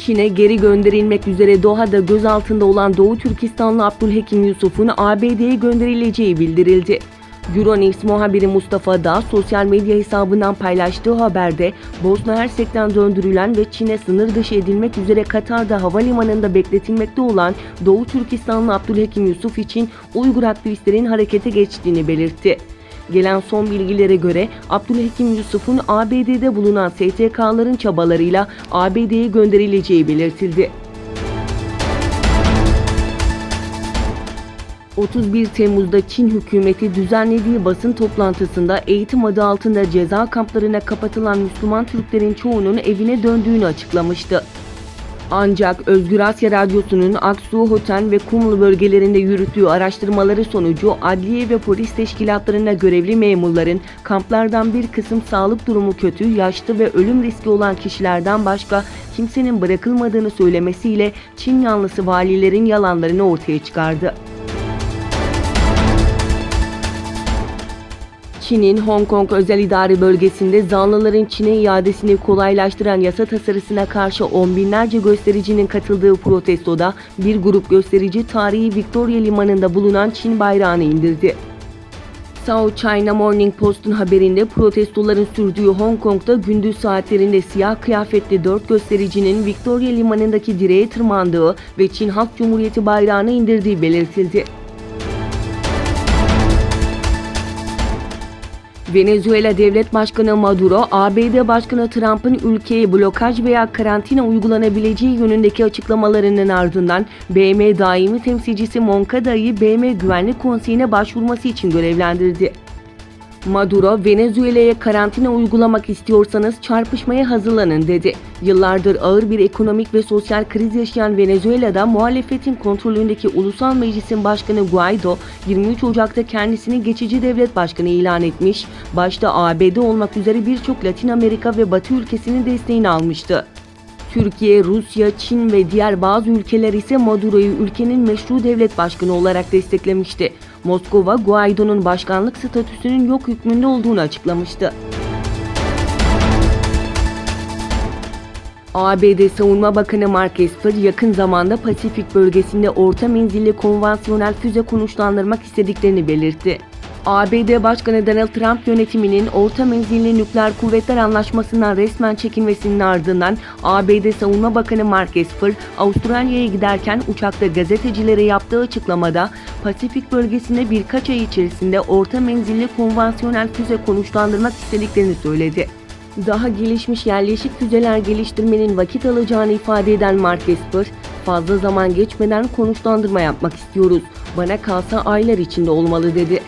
Çin'e geri gönderilmek üzere Doha'da gözaltında olan Doğu Türkistanlı Abdülhakim Yusuf'un ABD'ye gönderileceği bildirildi. Euronews muhabiri Mustafa Dağ sosyal medya hesabından paylaştığı haberde Bosna Hersek'ten döndürülen ve Çin'e sınır dışı edilmek üzere Katar'da havalimanında bekletilmekte olan Doğu Türkistanlı Abdülhakim Yusuf için Uygur aktivistlerin harekete geçtiğini belirtti. Gelen son bilgilere göre Abdülhakim Yusuf'un ABD'de bulunan STK'ların çabalarıyla ABD'ye gönderileceği belirtildi. 31 Temmuz'da Çin hükümeti düzenlediği basın toplantısında eğitim adı altında ceza kamplarına kapatılan Müslüman Türklerin çoğunun evine döndüğünü açıklamıştı. Ancak Özgür Asya Radyosu'nun Aksu, Hoten ve Kumlu bölgelerinde yürüttüğü araştırmaları sonucu adliye ve polis teşkilatlarına görevli memurların kamplardan bir kısım sağlık durumu kötü, yaşlı ve ölüm riski olan kişilerden başka kimsenin bırakılmadığını söylemesiyle Çin yanlısı valilerin yalanlarını ortaya çıkardı. Çin'in Hong Kong Özel İdare Bölgesi'nde zanlıların Çin'e iadesini kolaylaştıran yasa tasarısına karşı on binlerce göstericinin katıldığı protestoda bir grup gösterici tarihi Victoria Limanı'nda bulunan Çin bayrağını indirdi. South China Morning Post'un haberinde protestoların sürdüğü Hong Kong'da gündüz saatlerinde siyah kıyafetli 4 göstericinin Victoria Limanı'ndaki direğe tırmandığı ve Çin Halk Cumhuriyeti bayrağını indirdiği belirtildi. Venezuela Devlet Başkanı Maduro, ABD Başkanı Trump'ın ülkeye blokaj veya karantina uygulanabileceği yönündeki açıklamalarının ardından BM daimi temsilcisi Moncada'yı BM Güvenlik Konseyi'ne başvurması için görevlendirdi. Maduro, Venezuela'ya karantina uygulamak istiyorsanız çarpışmaya hazırlanın dedi. Yıllardır ağır bir ekonomik ve sosyal kriz yaşayan Venezuela'da muhalefetin kontrolündeki Ulusal Meclis'in Başkanı Guaido, 23 Ocak'ta kendisini geçici devlet başkanı ilan etmiş, başta ABD olmak üzere birçok Latin Amerika ve Batı ülkesinin desteğini almıştı. Türkiye, Rusya, Çin ve diğer bazı ülkeler ise Maduro'yu ülkenin meşru devlet başkanı olarak desteklemişti. Moskova, Guaido'nun başkanlık statüsünün yok hükmünde olduğunu açıklamıştı. ABD Savunma Bakanı Mark Esper, yakın zamanda Pasifik bölgesinde orta menzilli konvansiyonel füze konuşlandırmak istediklerini belirtti. ABD Başkanı Donald Trump yönetiminin orta menzilli nükleer kuvvetler anlaşmasından resmen çekinmesinin ardından ABD Savunma Bakanı Mark Esper, Avustralya'ya giderken uçakta gazetecilere yaptığı açıklamada Pasifik bölgesinde birkaç ay içerisinde orta menzilli konvansiyonel füze konuşlandırmak istediklerini söyledi. Daha gelişmiş yerleşik füzeler geliştirmenin vakit alacağını ifade eden Mark Esper, "Fazla zaman geçmeden konuşlandırma yapmak istiyoruz. Bana kalsa aylar içinde olmalı" dedi.